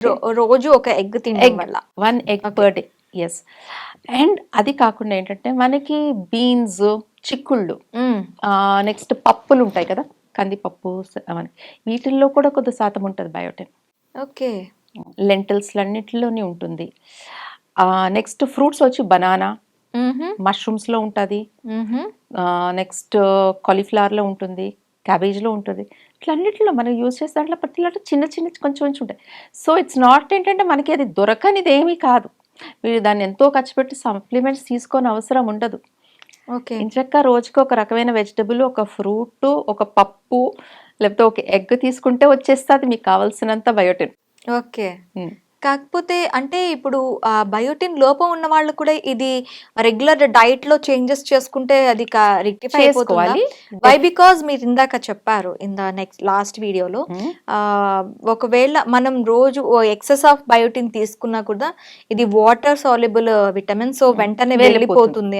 రోజు ఒక ఎగ్ తినడం వల్ల 1 egg per day. Yes. And అది కాకుండా ఏంటంటే మనకి బీన్స్, చిక్కుళ్ళు, నెక్స్ట్ పప్పులు ఉంటాయి కదా, కందిపప్పు అవన్నీ, వీటిల్లో కూడా కొద్ది శాతం ఉంటుంది బయోటిన్. ఓకే. లెంటిల్స్ అన్నిటిలోనే ఉంటుంది. నెక్స్ట్ ఫ్రూట్స్ వచ్చి బనానా, మష్రూమ్స్లో ఉంటుంది, నెక్స్ట్ కాలీఫ్లవర్లో ఉంటుంది, క్యాబేజ్లో ఉంటుంది. ఇట్లా అన్నిటిలో మనం యూజ్ చేసే దాంట్లో ప్రతి దాంట్లో చిన్న చిన్న కొంచెం కొంచెం ఉంటాయి. సో ఇట్స్ నాట్ ఏంటంటే మనకి అది దొరకనిది ఏమీ కాదు. మీరు దాన్ని ఎంతో ఖర్చు పెట్టి సప్లిమెంట్స్ తీసుకోని అవసరం ఉండదు. ఓకే. ఇంచక్క రోజుకి ఒక రకమైన వెజిటబుల్, ఒక ఫ్రూట్, ఒక పప్పు, లేకపోతే ఒక ఎగ్ తీసుకుంటే వచ్చేస్తుంది మీకు కావాల్సినంత బయోటిన్. ఓకే. కాకపోతే అంటే ఇప్పుడు బయోటిన్ లోపం ఉన్న వాళ్ళు కూడా ఇది రెగ్యులర్ డైట్ లో చేంజెస్ చేసుకుంటే అది రెక్టిఫై అయిపోతుంది. వై? బికాజ్ మీరు ఇందాక చెప్పారు ఇన్ ద నెక్స్ట్ లాస్ట్ వీడియోలో, ఒకవేళ మనం రోజు ఎక్సెస్ ఆఫ్ బయోటిన్ తీసుకున్నా కూడా ఇది వాటర్ సాల్యుబుల్ విటమిన్, సో వెంటనే వెళ్ళిపోతుంది